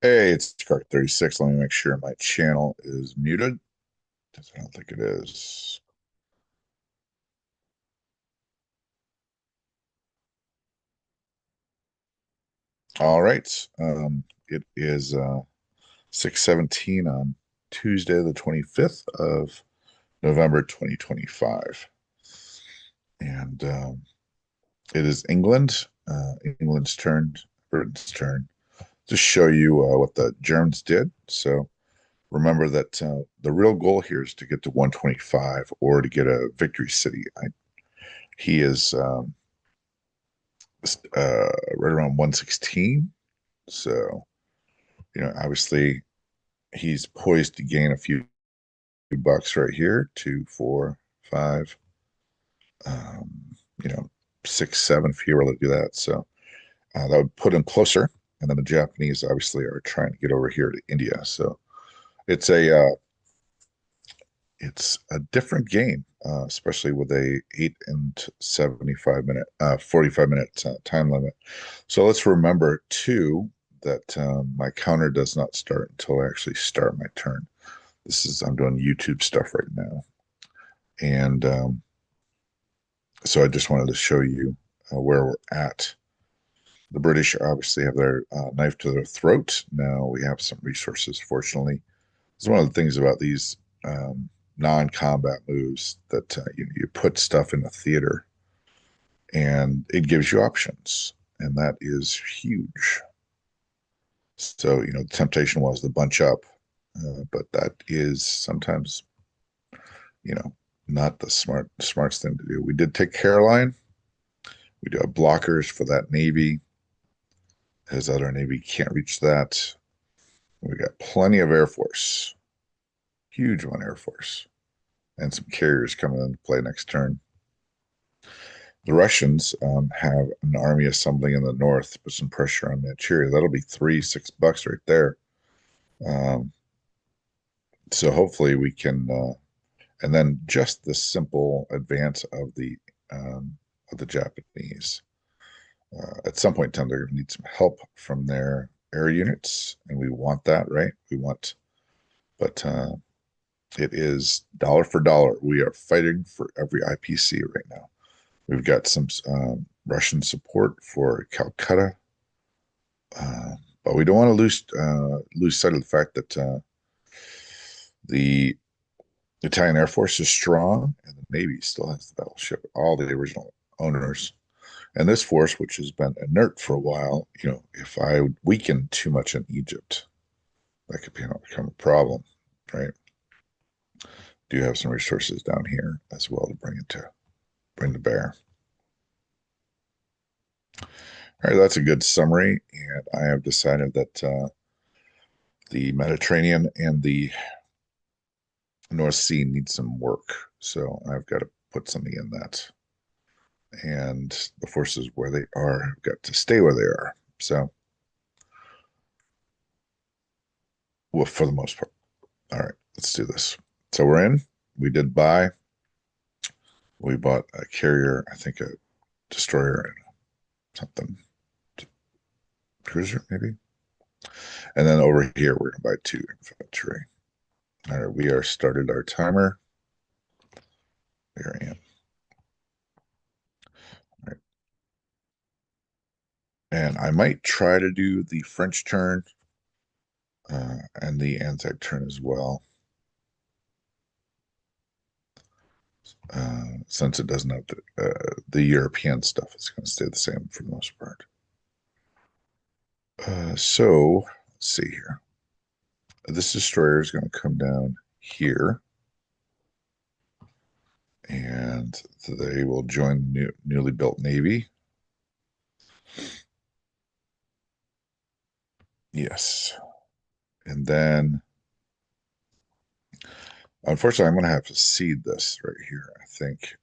Hey, it's Shark36. Let me make sure my channel is muted, 'cause I don't think it is. All right. It is 6:17 on Tuesday, the 25th of November 2025. And it is England's turn, Britain's turn, to show you what the Germans did. So remember that the real goal here is to get to 125 or to get a victory city. He is right around 116. So, obviously he's poised to gain a few bucks right here. Two, four, five, um, you know, six, seven if he were to do that. So that would put him closer. And then the Japanese obviously are trying to get over here to India. So it's a different game, especially with a 8 and 75 minute, 45 minute time limit. So let's remember too that my counter does not start until I actually start my turn. I'm doing YouTube stuff right now, and so I just wanted to show you where we're at. The British obviously have their knife to their throat. Now we have some resources, fortunately. It's one of the things about these non-combat moves that you put stuff in the theater and it gives you options, and that is huge. So, the temptation was to bunch up, but that is sometimes, you know, not the smartest thing to do. We did take Caroline. We do have blockers for that Navy. His other Navy can't reach that. We got plenty of Air Force, huge one Air Force, and some carriers coming into play next turn. The Russians have an army assembling in the north, put some pressure on Manchuria. That'll be $6 right there. Um, so hopefully we can, and then just the simple advance of the Japanese. At some point in time, they're going to need some help from their air units, and we want that, right? But it is dollar for dollar. We are fighting for every IPC right now. We've got some Russian support for Calcutta, uh, but we don't want to lose sight of the fact that the Italian Air Force is strong, and the Navy still has the battleship, all the original owners. And this force, which has been inert for a while, if I weaken too much in Egypt, that could become a problem, right? Do have some resources down here as well to bring to bear. All right, that's a good summary, and I have decided that the Mediterranean and the North Sea need some work, so I've got to put something in that. And the forces where they are have got to stay where they are. So, well, for the most part. All right, let's do this. So we're in. We did buy. We bought a carrier, I think a destroyer and something cruiser maybe. And then over here we're gonna buy two infantry. All right, we are started our timer. There I am. All right. And I might try to do the French turn and the Anzac turn as well. Since it doesn't have the European stuff, it's going to stay the same for the most part. So let's see here. This destroyer is going to come down here, and they will join the newly built Navy. Yes. And then, unfortunately, I'm going to have to cede this right here, I think,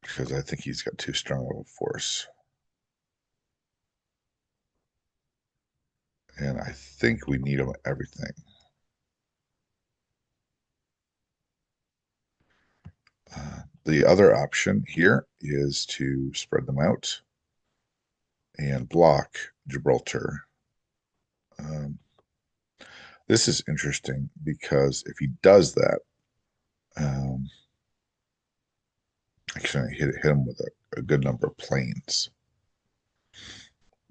because I think he's got too strong of a force. And I think we need him everything. The other option here is to spread them out and block Gibraltar. Um, this is interesting because if he does that, um, actually, I hit him with a good number of planes.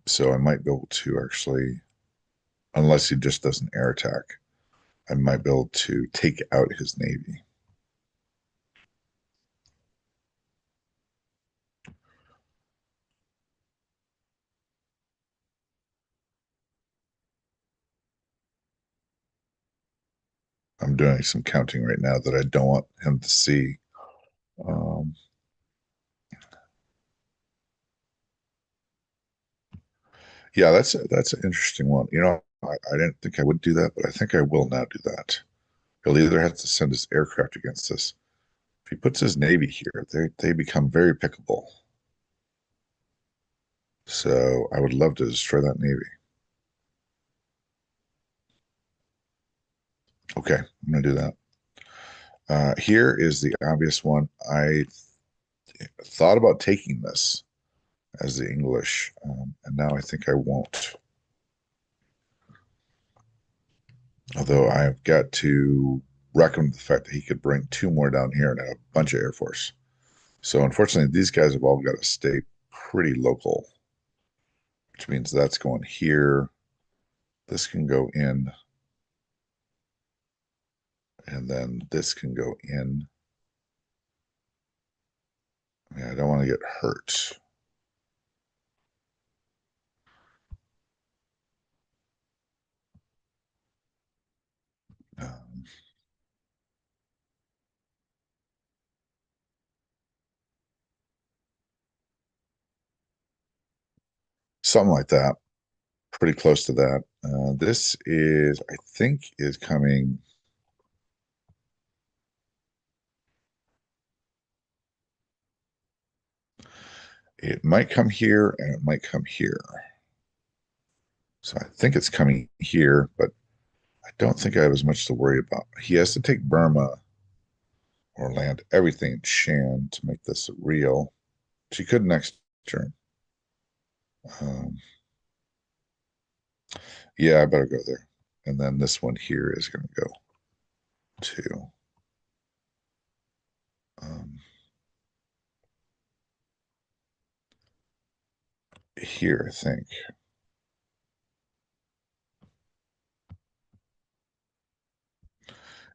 So I might be able to actually, unless he just does an air attack, I might be able to take out his navy. I'm doing some counting right now that I don't want him to see. Um, yeah, that's an interesting one. I didn't think I would do that, but I think I will now do that. He'll either have to send his aircraft against us. If he puts his navy here, they become very pickable. So I would love to destroy that navy. Okay, I'm gonna do that. Here is the obvious one. I thought about taking this as the English, and now I think I won't. Although I've got to reckon with the fact that he could bring two more down here and have a bunch of Air Force. So unfortunately, these guys have all got to stay pretty local, which means that's going here. This can go in, and then this can go in. I mean, I don't want to get hurt. Um, Something like that. Pretty close to that. This is, I think, is coming. It might come here and it might come here. So I think it's coming here, but I don't think I have as much to worry about. He has to take Burma or land everything in Shan to make this real. She could next turn. Um, yeah, I better go there. And then this one here is going to go to um, here, I think.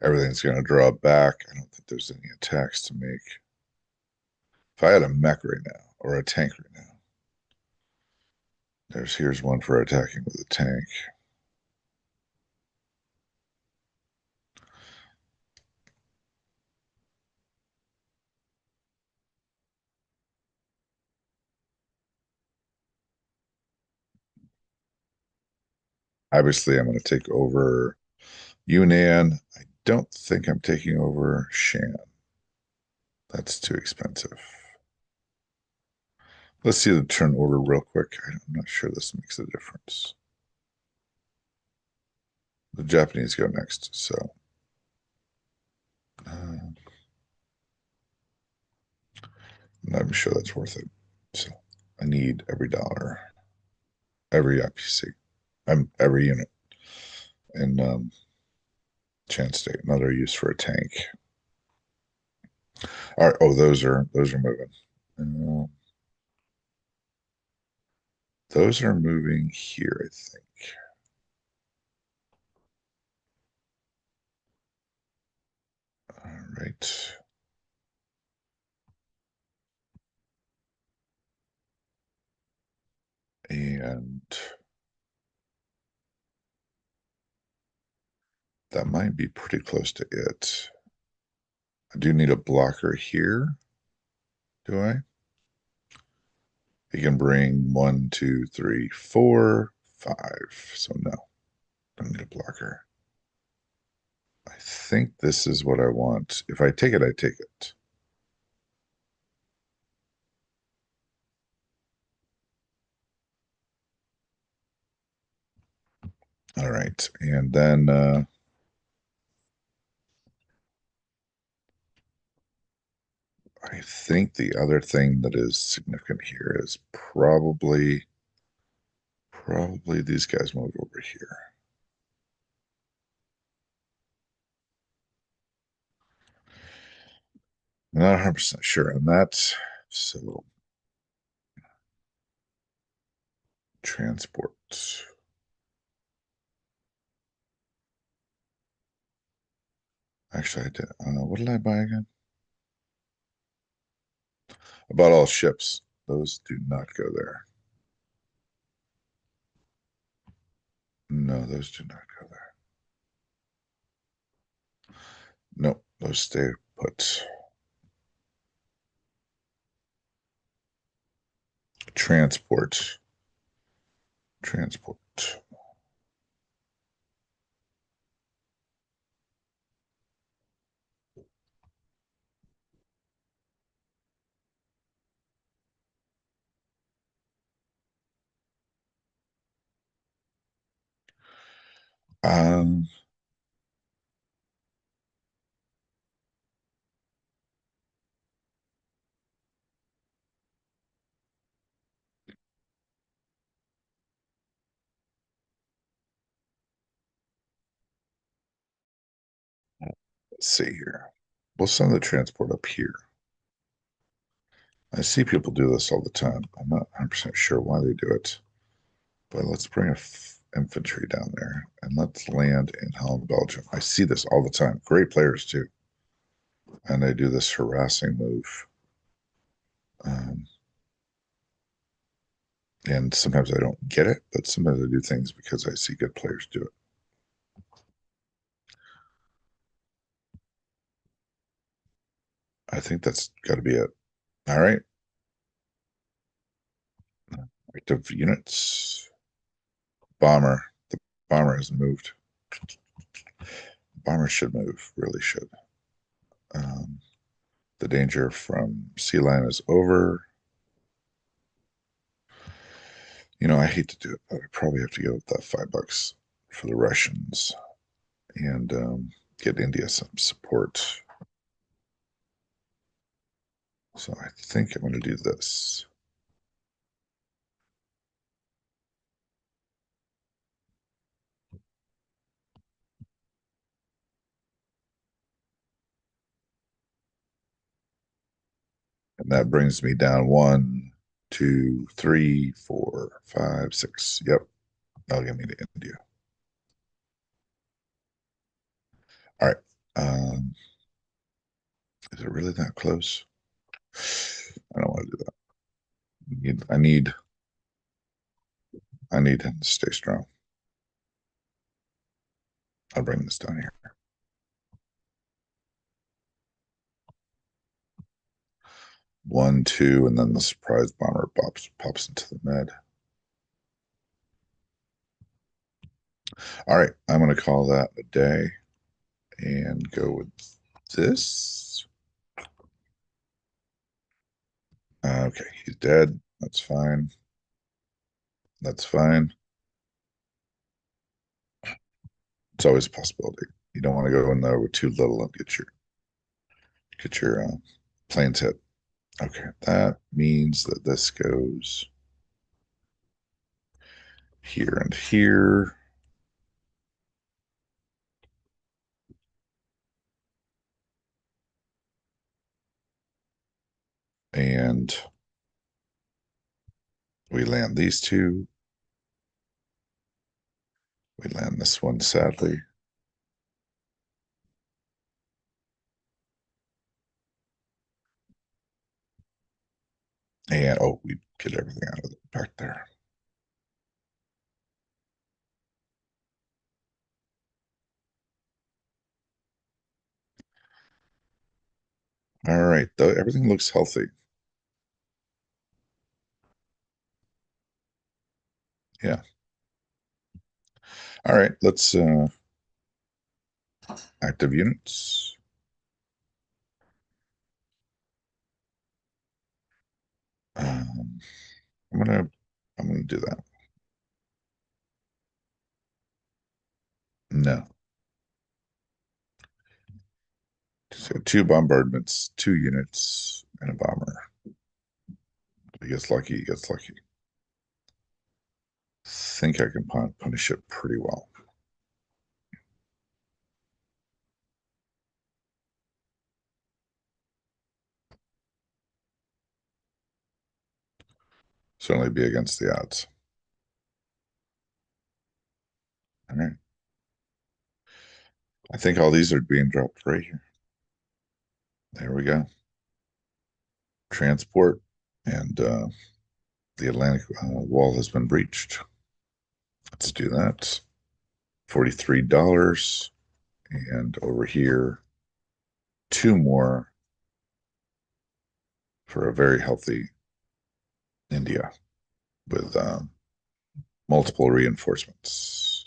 Everything's going to draw back. I don't think there's any attacks to make. If I had a mech right now or a tank right now, here's one for attacking with a tank. Obviously, I'm going to take over Yunnan. I don't think I'm taking over Shan. That's too expensive. Let's see the turn order real quick. I'm not sure this makes a difference. The Japanese go next, so I'm not even sure that's worth it. So I need every dollar, every IPC, every unit in Chan State. Another use for a tank. All right. Oh, those are moving. Uh, those are moving here, I think. All right. And that might be pretty close to it. I do need a blocker here, do I? He can bring one, two, three, four, five. So no, don't need a blocker. I think this is what I want. If I take it, I take it. All right. And then I think the other thing that is significant here is probably Probably these guys move over here. I'm not 100% sure on that. So transport. Actually, I did. What did I buy again? I bought all ships. Those do not go there. No, those do not go there. Nope, those stay put. Transport. Transport. Um, let's see here. We'll send the transport up here. I see people do this all the time. I'm not 100% sure why they do it, but let's bring infantry down there and let's land in Holland, Belgium. I see this all the time. Great players too. And they do this harassing move. Um, and sometimes I don't get it, but sometimes I do things because I see good players do it. I think that's got to be it. All right. Active units. Bomber. The bomber has moved. Bomber should move, really should. Um, the danger from sea lion is over. You know, I hate to do it, but I probably have to go with that $5 for the Russians and get India some support. So I think I'm going to do this. And that brings me down 1, 2, 3, 4, 5, 6. Yep, that'll get me to India. All right. Um, is it really that close? I don't want to do that. I need him to stay strong. I'll bring this down here. 1, 2, and then the surprise bomber pops into the med. All right, I'm going to call that a day and go with this. Okay, he's dead. That's fine. That's fine. It's always a possibility. You don't want to go in there with too little and get your planes hit. Okay, that means that this goes here and here. And we land these two. We land this one, sadly. And oh, we get everything out of the back there. All right, though everything looks healthy. Yeah. All right, let's active units. Um, I'm gonna I'm gonna do that. No. So 2 bombardments, 2 units, and a bomber. He gets lucky, he gets lucky. think I can punish it pretty well. Certainly be against the odds. All right. I think all these are being dropped right here. There we go. Transport and the Atlantic wall has been breached. Let's do that. $43. And over here, two more for a very healthy India with multiple reinforcements.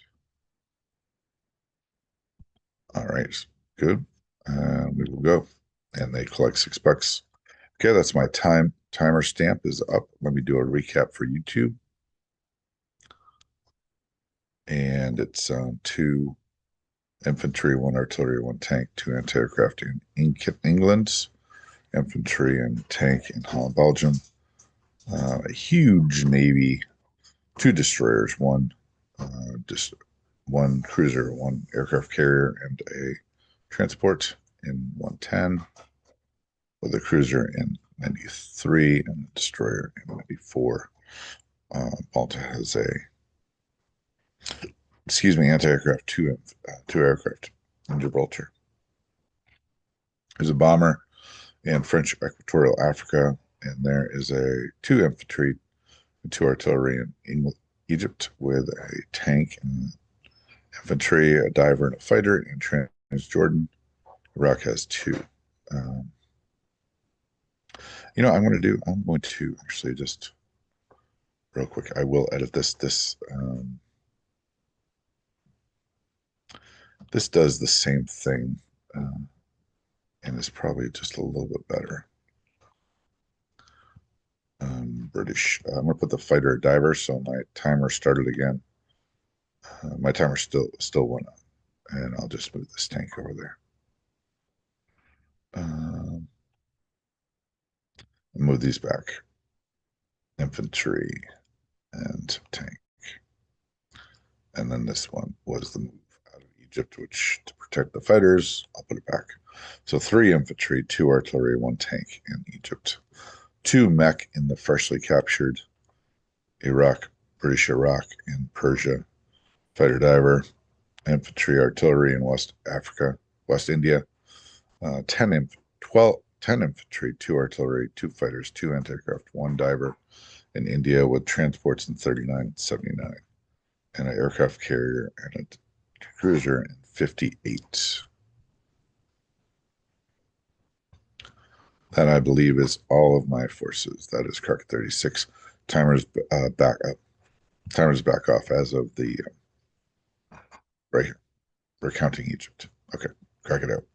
All right, good. We will go. And they collect $6. Okay, that's my timer stamp is up. Let me do a recap for YouTube. And it's 2 infantry, 1 artillery, 1 tank, 2 anti-aircraft in England, infantry and tank in Holland, Belgium. A huge navy, 2 destroyers, 1 1 cruiser, 1 aircraft carrier, and a transport in 110, with a cruiser in 93 and a destroyer in 94. Malta has a, anti-aircraft, 2 aircraft in Gibraltar. There's a bomber in French Equatorial Africa, and there is a 2 infantry and 2 artillery in Egypt, with a tank and infantry, a diver, and a fighter in Transjordan. Iraq has 2. I'm going to actually just real quick. I will edit this. This does the same thing, and is probably just a little bit better. British. I'm going to put the fighter diver, so my timer started again. My timer still went on, and I'll just move this tank over there. Move these back. Infantry and tank. And then this one was the move out of Egypt, which to protect the fighters, I'll put it back. So 3 infantry, 2 artillery, 1 tank in Egypt. 2 mech in the freshly captured Iraq, British Iraq, and Persia. Fighter diver, infantry, artillery in West Africa, West India. 10 infantry, 2 artillery, 2 fighters, 2 anti-aircraft, 1 diver in India, with transports in 39 and 79, and an aircraft carrier and a cruiser in 58. That, I believe, is all of my forces. That is Kark 36. Timer's back up. Timer's back off as of the right here. We're counting Egypt. Okay, crack it out.